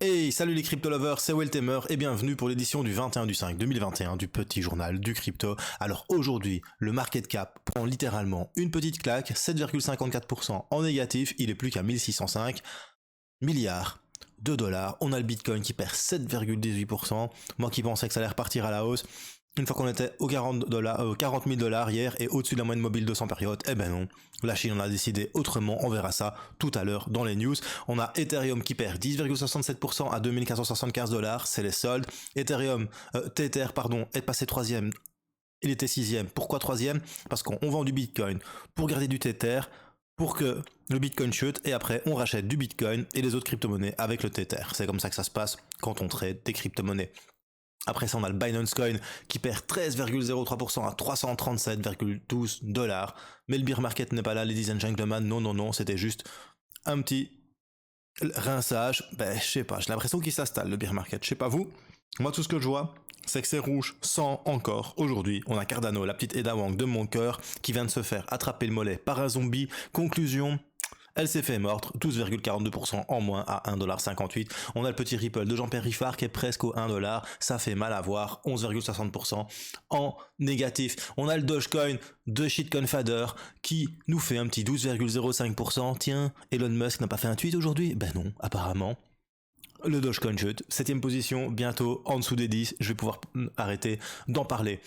Hey, salut les crypto lovers, c'est Weltemer et bienvenue pour l'édition du 21 du 5 2021 du petit journal du crypto. Alors aujourd'hui, le market cap prend littéralement une petite claque, 7,54% en négatif, il est plus qu'à 1605 milliards de dollars. On a le Bitcoin qui perd 7,18%, moi qui pensais que ça allait repartir à la hausse. Une fois qu'on était aux 40 000 dollars hier et au-dessus de la moyenne mobile 200 périodes, eh ben non, la Chine en a décidé autrement, on verra ça tout à l'heure dans les news. On a Ethereum qui perd 10,67% à 2475 dollars, c'est les soldes. Tether est passé troisième, il était sixième. Pourquoi troisième? Parce qu'on vend du Bitcoin pour garder du Tether, pour que le Bitcoin chute et après on rachète du Bitcoin et les autres crypto-monnaies avec le Tether. C'est comme ça que ça se passe quand on trade des crypto-monnaies. Après ça, on a le Binance Coin qui perd 13,03% à 337,12 dollars. Mais le bear market n'est pas là, ladies and gentlemen. Non, c'était juste un petit rinçage. Je sais pas, j'ai l'impression qu'il s'installe le bear market. Je sais pas vous. Moi, tout ce que je vois, c'est que c'est rouge sans encore. Aujourd'hui, on a Cardano, la petite Eda Wang de mon cœur, qui vient de se faire attraper le mollet par un zombie. Conclusion, elle s'est fait mordre, 12,42% en moins à 1,58$. On a le petit Ripple de Jean-Pierre Riffard qui est presque au 1$. Ça fait mal à voir, 11,60% en négatif. On a le Dogecoin de Shitcoin qui nous fait un petit 12,05%. Tiens, Elon Musk n'a pas fait un tweet aujourd'hui? Ben non, apparemment. Le Dogecoin chute, 7ème position, bientôt en dessous des 10. Je vais pouvoir arrêter d'en parler.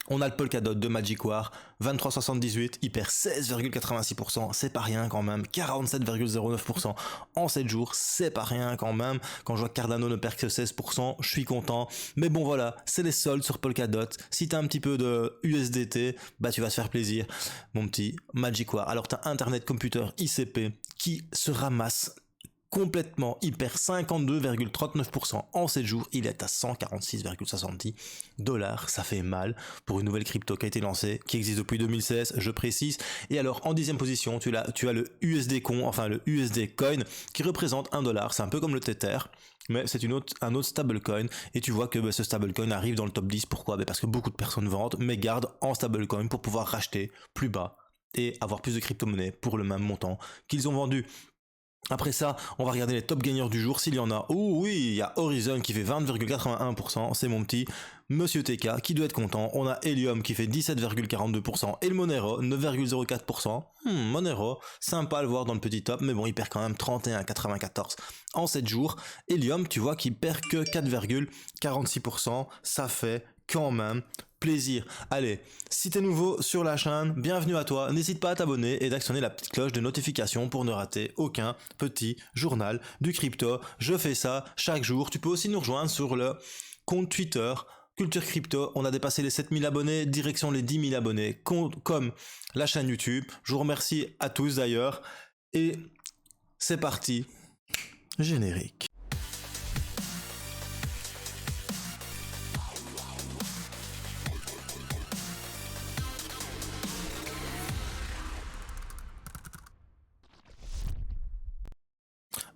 On a le Polkadot de Magic War, 23,78, il perd 16,86%, c'est pas rien quand même, 47,09% en 7 jours, c'est pas rien quand même, quand je vois que Cardano ne perd que 16%, je suis content, mais bon voilà, c'est les soldes sur Polkadot, si t'as un petit peu de USDT, bah tu vas te faire plaisir, mon petit Magic War. Alors t'as Internet Computer ICP qui se ramasse complètement, il perd 52,39% en 7 jours, il est à 146,70 dollars, ça fait mal pour une nouvelle crypto qui a été lancée, qui existe depuis 2016, je précise. Et alors en 10ème position, tu as le USD le USD Coin qui représente 1 dollar, c'est un peu comme le Tether, mais c'est un autre stablecoin, et tu vois que ce stablecoin arrive dans le top 10, pourquoi? Parce que beaucoup de personnes vendent, mais gardent en stablecoin pour pouvoir racheter plus bas et avoir plus de crypto-monnaies pour le même montant qu'ils ont vendu. Après ça, on va regarder les top gagneurs du jour, s'il y en a. Oh oui, il y a Horizon qui fait 20,81%, c'est mon petit Monsieur TK qui doit être content. On a Helium qui fait 17,42% et le Monero 9,04%. Monero, sympa à le voir dans le petit top, mais bon, il perd quand même 31,94 en 7 jours. Helium, tu vois qu'il perd que 4,46%, ça fait quand même plaisir. Allez, si t'es nouveau sur la chaîne, bienvenue à toi, n'hésite pas à t'abonner et d'actionner la petite cloche de notification pour ne rater aucun petit journal du crypto. Je fais ça chaque jour. Tu peux aussi nous rejoindre sur le compte Twitter Culture Crypto. On a dépassé les 7000 abonnés, direction les 10 000 abonnés, comme la chaîne YouTube. Je vous remercie à tous d'ailleurs. Et c'est parti, générique.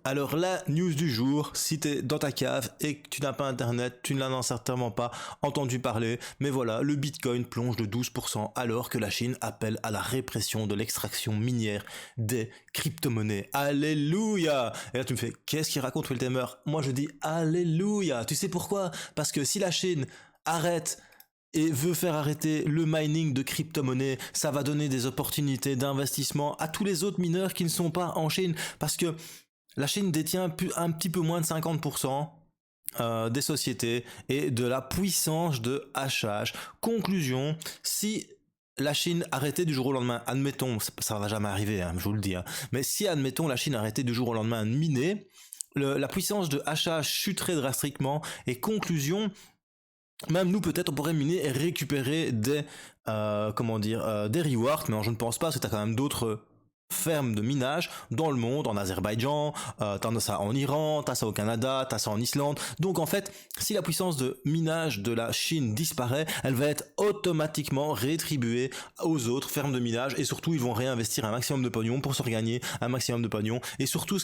Alors la news du jour, si t'es dans ta cave et que tu n'as pas internet, tu ne l'as certainement pas entendu parler, mais voilà, le Bitcoin plonge de 12% alors que la Chine appelle à la répression de l'extraction minière des crypto-monnaies. Alléluia! Et là tu me fais, qu'est-ce qu'il raconte Weltemer? Moi je dis Alléluia! Tu sais pourquoi? Parce que si la Chine arrête et veut faire arrêter le mining de crypto-monnaies, ça va donner des opportunités d'investissement à tous les autres mineurs qui ne sont pas en Chine, parce que la Chine détient un petit peu moins de 50% des sociétés et de la puissance de hachage. Conclusion, si la Chine arrêtait du jour au lendemain, admettons, ça va jamais arriver, je vous le dis, mais si admettons la Chine arrêtait du jour au lendemain de miner, la puissance de hachage chuterait drastiquement et conclusion, même nous peut-être on pourrait miner et récupérer des des rewards, mais je ne pense pas parce que tu as quand même d'autres fermes de minage dans le monde, en Azerbaïdjan, t'en as ça en Iran, t'as ça au Canada, t'as ça en Islande. Donc en fait, si la puissance de minage de la Chine disparaît, elle va être automatiquement rétribuée aux autres fermes de minage et surtout ils vont réinvestir un maximum de pognon pour se regagner un maximum de pognon et surtout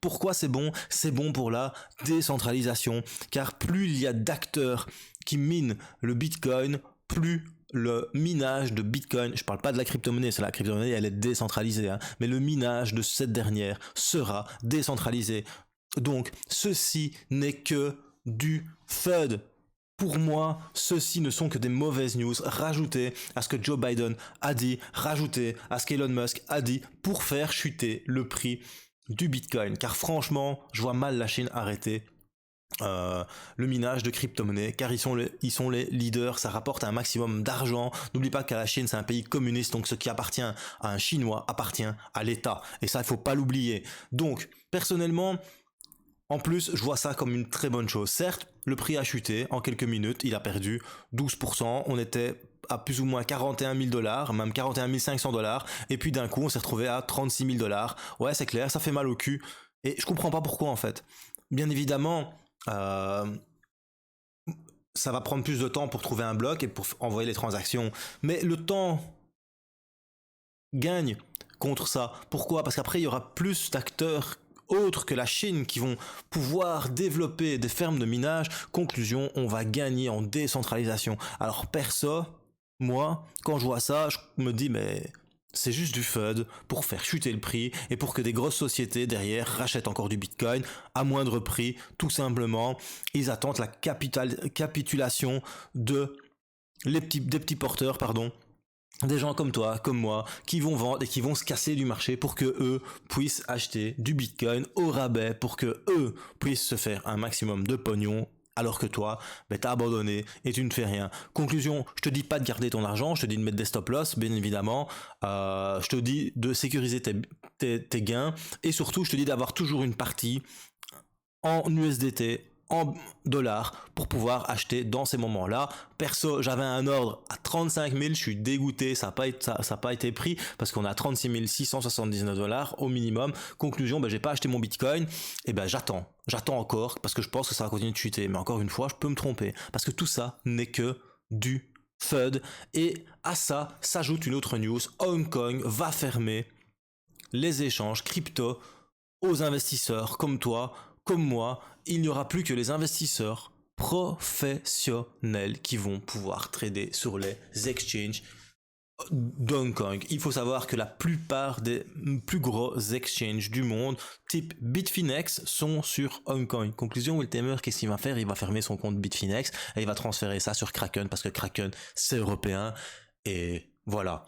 pourquoi c'est bon? C'est bon pour la décentralisation, car plus il y a d'acteurs qui minent le Bitcoin, plus le minage de Bitcoin, je parle pas de la crypto-monnaie, c'est la crypto-monnaie, elle est décentralisée, mais le minage de cette dernière sera décentralisé. Donc, ceci n'est que du FUD. Pour moi, ceci ne sont que des mauvaises news rajoutées à ce que Joe Biden a dit, rajoutées à ce qu'Elon Musk a dit pour faire chuter le prix du Bitcoin. Car franchement, je vois mal la Chine arrêter le minage de crypto-monnaies, car ils sont les leaders, ça rapporte un maximum d'argent. N'oublie pas que la Chine c'est un pays communiste, donc ce qui appartient à un Chinois appartient à l'État, et ça il faut pas l'oublier. Donc personnellement, en plus je vois ça comme une très bonne chose. Certes, le prix a chuté en quelques minutes, il a perdu 12%, on était à plus ou moins 41 000 $, même 41 500 $, et puis d'un coup on s'est retrouvé à 36 000 $. Ouais, c'est clair, ça fait mal au cul, et je comprends pas pourquoi en fait. Bien évidemment, euh, ça va prendre plus de temps pour trouver un bloc et pour envoyer les transactions. Mais le temps gagne contre ça. Pourquoi? Parce qu'après, il y aura plus d'acteurs autres que la Chine qui vont pouvoir développer des fermes de minage. Conclusion, on va gagner en décentralisation. Alors perso, moi, quand je vois ça, je me dis, mais c'est juste du FUD pour faire chuter le prix et pour que des grosses sociétés derrière rachètent encore du Bitcoin à moindre prix, tout simplement. Ils attendent la capitulation des petits porteurs, pardon, des gens comme toi, comme moi, qui vont vendre et qui vont se casser du marché pour que eux puissent acheter du Bitcoin au rabais, pour que eux puissent se faire un maximum de pognon, alors que toi, ben, t'as abandonné et tu ne fais rien. Conclusion, je te dis pas de garder ton argent, je te dis de mettre des stop loss, bien évidemment. Je te dis de sécuriser tes gains, et surtout, je te dis d'avoir toujours une partie en USDT, en dollars, pour pouvoir acheter dans ces moments-là. Perso, j'avais un ordre à 35 000, je suis dégoûté, ça n'a pas été pris parce qu'on a 36 679 $ au minimum. Conclusion, ben, j'ai pas acheté mon Bitcoin, et ben j'attends encore parce que je pense que ça va continuer de chuter. Mais encore une fois, je peux me tromper parce que tout ça n'est que du FUD. Et à ça s'ajoute une autre news: Hong Kong va fermer les échanges crypto aux investisseurs comme toi, comme moi. Il n'y aura plus que les investisseurs professionnels qui vont pouvoir trader sur les exchanges d'Hong Kong. Il faut savoir que la plupart des plus gros exchanges du monde, type Bitfinex, sont sur Hong Kong. Conclusion, Will Temer, qu'est-ce qu'il va faire? Il va fermer son compte Bitfinex et il va transférer ça sur Kraken parce que Kraken, c'est européen. Et voilà.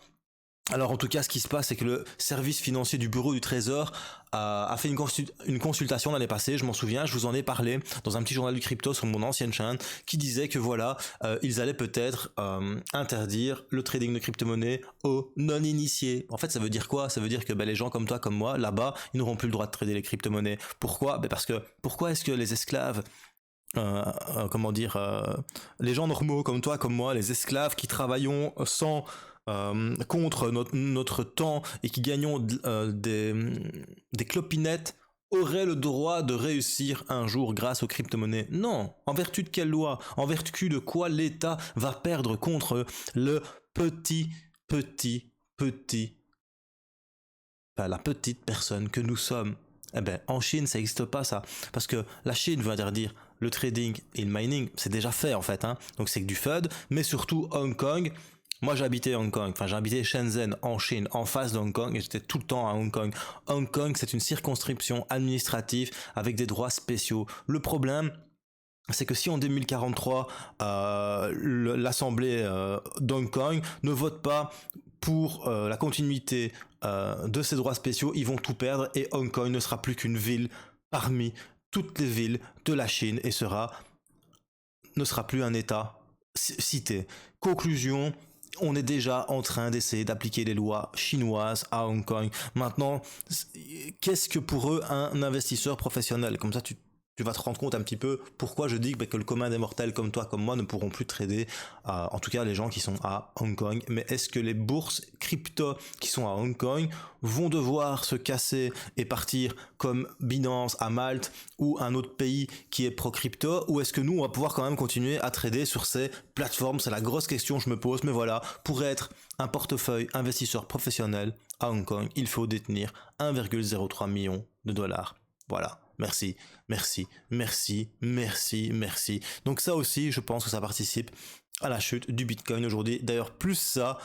Alors en tout cas, ce qui se passe, c'est que le service financier du bureau du Trésor a fait une consultation l'année passée, je m'en souviens, je vous en ai parlé dans un petit journal du crypto sur mon ancienne chaîne, qui disait que voilà, ils allaient peut-être interdire le trading de crypto-monnaies aux non-initiés. En fait, ça veut dire quoi? Ça veut dire que ben, les gens comme toi, comme moi, là-bas, ils n'auront plus le droit de trader les crypto-monnaies. Pourquoi? Ben, parce que pourquoi est-ce que les esclaves les gens normaux comme toi, comme moi, les esclaves qui travaillons sans contre notre temps et qui gagnons des clopinettes auraient le droit de réussir un jour grâce aux crypto-monnaies? Non. En vertu de quelle loi? En vertu de quoi l'État va perdre contre le la petite personne que nous sommes? Eh ben, en Chine, ça n'existe pas ça. Parce que la Chine veut interdire le trading et le mining, c'est déjà fait en fait, hein. Donc c'est que du FUD, mais surtout Hong Kong. Moi j'ai habité Hong Kong, enfin j'ai habité Shenzhen en Chine, en face de Hong Kong, et j'étais tout le temps à Hong Kong. Hong Kong, c'est une circonscription administrative avec des droits spéciaux. Le problème, c'est que si en 2043 l'Assemblée d'Hong Kong ne vote pas pour la continuité de ces droits spéciaux, ils vont tout perdre et Hong Kong ne sera plus qu'une ville parmi toutes les villes de la Chine et ne sera plus un État cité. Conclusion, on est déjà en train d'essayer d'appliquer les lois chinoises à Hong Kong. Maintenant, qu'est-ce que pour eux un investisseur professionnel? Comme ça, tu vas te rendre compte un petit peu pourquoi je dis que le commun des mortels comme toi, comme moi, ne pourront plus trader, en tout cas les gens qui sont à Hong Kong. Mais est-ce que les bourses crypto qui sont à Hong Kong vont devoir se casser et partir comme Binance à Malte ou un autre pays qui est pro-crypto, ou est-ce que nous on va pouvoir quand même continuer à trader sur ces plateformes? C'est la grosse question que je me pose. Mais voilà, pour être un portefeuille investisseur professionnel à Hong Kong, il faut détenir 1,03 million de dollars. Voilà. Merci, merci, merci, merci, merci. Donc ça aussi, je pense que ça participe à la chute du Bitcoin aujourd'hui. D'ailleurs, plus ça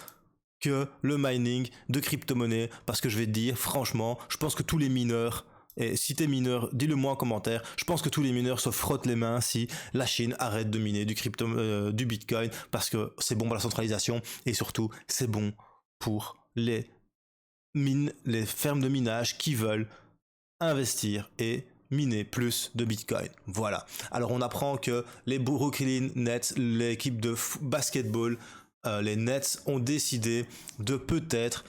que le mining de crypto-monnaies, parce que je vais te dire, franchement, je pense que tous les mineurs Et si t'es mineur, dis-le moi en commentaire. Je pense que tous les mineurs se frottent les mains si la Chine arrête de miner du Bitcoin, parce que c'est bon pour la centralisation et surtout c'est bon pour les mines, les fermes de minage qui veulent investir et miner plus de Bitcoin. Voilà. Alors on apprend que les Brooklyn Nets, l'équipe de basketball, les Nets ont décidé de peut-être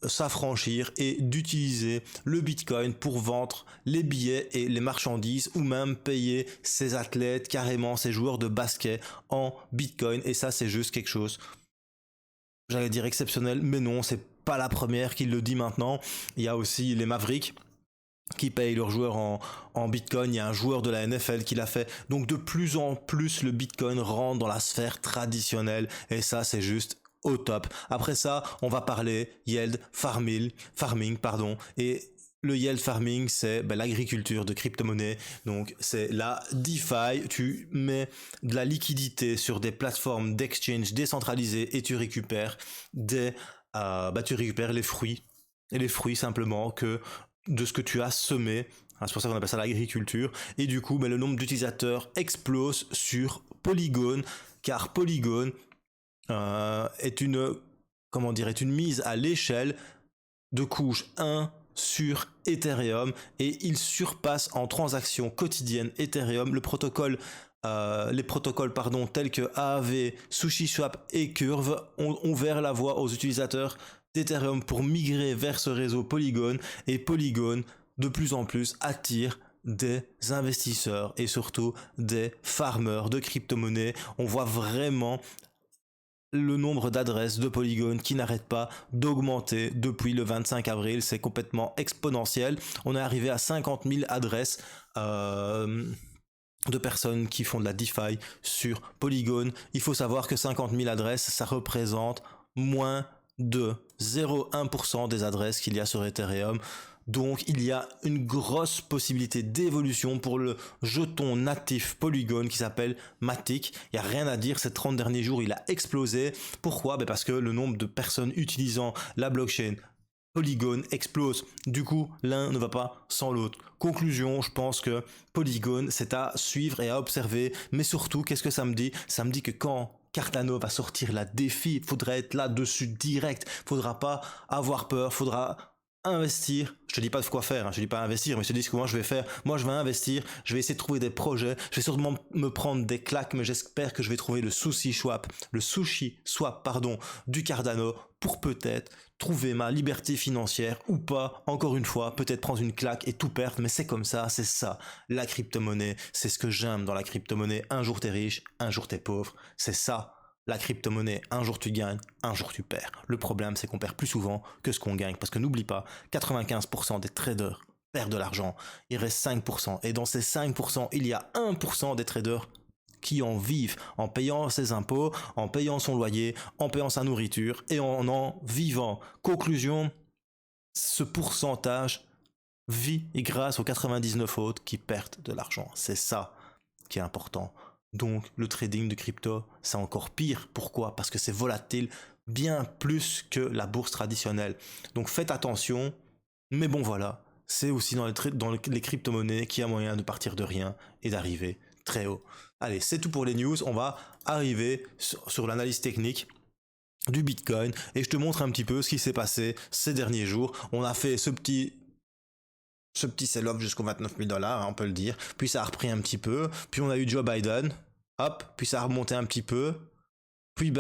s'affranchir et d'utiliser le Bitcoin pour vendre les billets et les marchandises, ou même payer ses athlètes, carrément ses joueurs de basket en Bitcoin. Et ça, c'est juste quelque chose, j'allais dire exceptionnel, mais non, c'est pas la première qui le dit maintenant. Il y a aussi les Mavericks qui payent leurs joueurs en Bitcoin. Il y a un joueur de la NFL qui l'a fait. Donc de plus en plus, le Bitcoin rentre dans la sphère traditionnelle, et ça, c'est juste au top. Après ça, on va parler yield farming, et le yield farming, c'est l'agriculture de crypto-monnaies. Donc c'est la DeFi, tu mets de la liquidité sur des plateformes d'exchange décentralisées et tu récupères les fruits. Et les fruits simplement de ce que tu as semé. C'est pour ça qu'on appelle ça l'agriculture. Et du coup, le nombre d'utilisateurs explose sur Polygon, car Polygon est une mise à l'échelle de couche 1 sur Ethereum, et il surpasse en transactions quotidiennes Ethereum. Les protocoles tels que Aave, SushiSwap et Curve ont ouvert la voie aux utilisateurs d'Ethereum pour migrer vers ce réseau Polygon, et Polygon de plus en plus attire des investisseurs et surtout des farmers de crypto-monnaies. On voit vraiment le nombre d'adresses de Polygon qui n'arrête pas d'augmenter depuis le 25 avril, c'est complètement exponentiel. On est arrivé à 50 000 adresses de personnes qui font de la DeFi sur Polygon. Il faut savoir que 50 000 adresses, ça représente moins de 0,1% des adresses qu'il y a sur Ethereum. Donc il y a une grosse possibilité d'évolution pour le jeton natif Polygon qui s'appelle Matic. Il n'y a rien à dire, ces 30 derniers jours il a explosé. Pourquoi ? Parce que le nombre de personnes utilisant la blockchain Polygon explose. Du coup, l'un ne va pas sans l'autre. Conclusion, je pense que Polygon, c'est à suivre et à observer. Mais surtout, qu'est-ce que ça me dit ? Ça me dit que quand Cardano va sortir la DeFi, il faudra être là-dessus direct. Faudra pas avoir peur, faudra investir. Je te dis pas de quoi faire, je te dis pas investir, mais je te dis ce que moi je vais faire. Moi je vais investir, je vais essayer de trouver des projets, je vais sûrement me prendre des claques, mais j'espère que je vais trouver le sushi swap du Cardano pour peut-être trouver ma liberté financière ou pas. Encore une fois, peut-être prendre une claque et tout perdre, mais c'est comme ça, c'est ça. La crypto-monnaie, c'est ce que j'aime dans la crypto-monnaie. Un jour t'es riche, un jour t'es pauvre, c'est ça. La crypto-monnaie, un jour tu gagnes, un jour tu perds. Le problème, c'est qu'on perd plus souvent que ce qu'on gagne. Parce que n'oublie pas, 95% des traders perdent de l'argent. Il reste 5%. Et dans ces 5%, il y a 1% des traders qui en vivent en payant ses impôts, en payant son loyer, en payant sa nourriture et en vivant. Conclusion, ce pourcentage vit grâce aux 99 autres qui perdent de l'argent. C'est ça qui est important. Donc le trading de crypto, c'est encore pire. Pourquoi ? Parce que c'est volatile bien plus que la bourse traditionnelle. Donc faites attention, mais bon voilà, c'est aussi dans les crypto-monnaies qu'il y a moyen de partir de rien et d'arriver très haut. Allez, c'est tout pour les news, on va arriver sur l'analyse technique du Bitcoin et je te montre un petit peu ce qui s'est passé ces derniers jours. On a fait ce petit sell-off jusqu'aux 29 000 $, on peut le dire. Puis ça a repris un petit peu. Puis on a eu Joe Biden. Hop. Puis ça a remonté un petit peu. Puis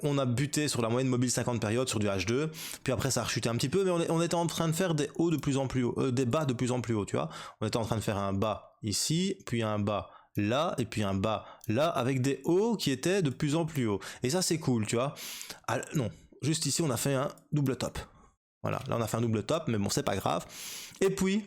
on a buté sur la moyenne mobile 50 périodes sur du H2. Puis après ça a rechuté un petit peu. Mais on était en train de faire des hauts de plus en plus haut. Des bas de plus en plus haut, tu vois. On était en train de faire un bas ici. Puis un bas là. Et puis un bas là. Avec des hauts qui étaient de plus en plus hauts. Et ça c'est cool, tu vois. Non. Juste ici on a fait un double top. Voilà, là on a fait un double top, mais bon, c'est pas grave. Et puis,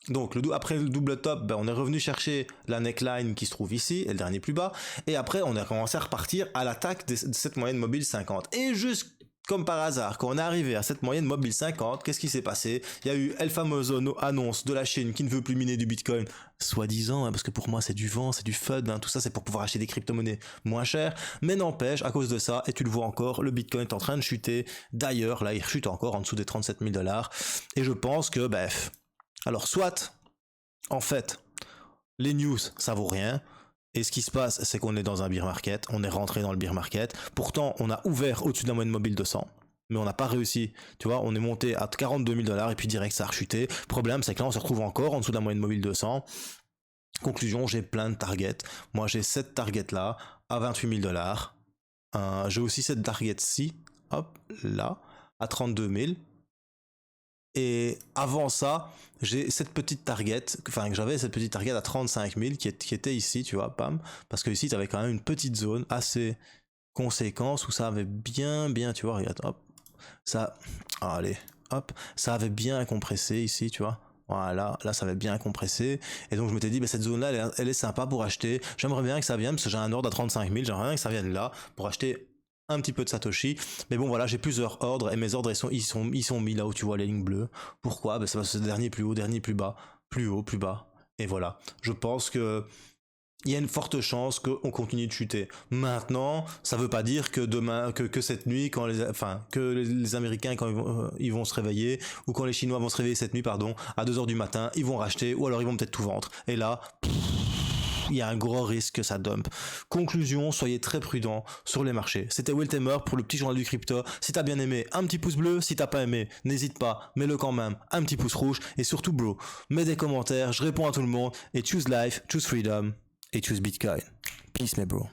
donc après le double top, on est revenu chercher la neckline qui se trouve ici, et le dernier plus bas. Et après, on a commencé à repartir à l'attaque de cette moyenne mobile 50. Et juste comme par hasard, quand on est arrivé à cette moyenne mobile 50, qu'est-ce qui s'est passé ? Il y a eu la fameuse annonce de la Chine qui ne veut plus miner du Bitcoin, soi-disant, parce que pour moi c'est du vent, c'est du fun, tout ça c'est pour pouvoir acheter des crypto-monnaies moins chères, mais n'empêche, à cause de ça, et tu le vois encore, le Bitcoin est en train de chuter. D'ailleurs, là il chute encore en dessous des 37 000 $, et je pense que, Alors, soit, en fait, les news, ça vaut rien. Et ce qui se passe, c'est qu'on est dans un bear market, on est rentré dans le bear market. Pourtant, on a ouvert au-dessus de la moyenne mobile 200, mais on n'a pas réussi. Tu vois, on est monté à 42 000 $ et puis direct, ça a rechuté. Problème, c'est que là, on se retrouve encore en dessous de la moyenne mobile 200. Conclusion, j'ai plein de targets. Moi, j'ai cette target là à 28 000 $. J'ai aussi cette target-ci, hop, là, à 32 000. Et avant ça, j'ai cette petite target, enfin que j'avais cette petite target à 35 000 qui était ici, tu vois, pam. Parce que ici, tu avais quand même une petite zone assez conséquente où ça avait bien, tu vois, regarde, hop, ça, allez, hop, ça avait bien compressé ici, tu vois. Voilà, là ça avait bien compressé. Et donc je m'étais dit, bah, cette zone-là, elle est sympa pour acheter. J'aimerais bien que ça vienne, parce que j'ai un ordre à 35 000, j'aimerais bien que ça vienne là pour acheter un petit peu de Satoshi. Mais bon, voilà, j'ai plusieurs ordres, et mes ordres, ils sont mis là où tu vois les lignes bleues. Pourquoi? Bah, c'est parce que c'est dernier plus haut, dernier plus bas, plus haut, plus bas. Et voilà, je pense que il y a une forte chance qu'on continue de chuter. Maintenant, ça veut pas dire que demain, que cette nuit, que les Américains, quand ils vont se réveiller, ou quand les Chinois vont se réveiller cette nuit, pardon, à 2 h du matin, ils vont racheter, ou alors ils vont peut-être tout vendre. Et là, il y a un gros risque que ça dump. Conclusion, soyez très prudents sur les marchés. C'était Will Tamer pour le petit journal du crypto. Si t'as bien aimé, un petit pouce bleu. Si t'as pas aimé, n'hésite pas, mets-le quand même, un petit pouce rouge. Et surtout, bro, mets des commentaires, je réponds à tout le monde. Et choose life, choose freedom, et choose Bitcoin. Peace, mes bro.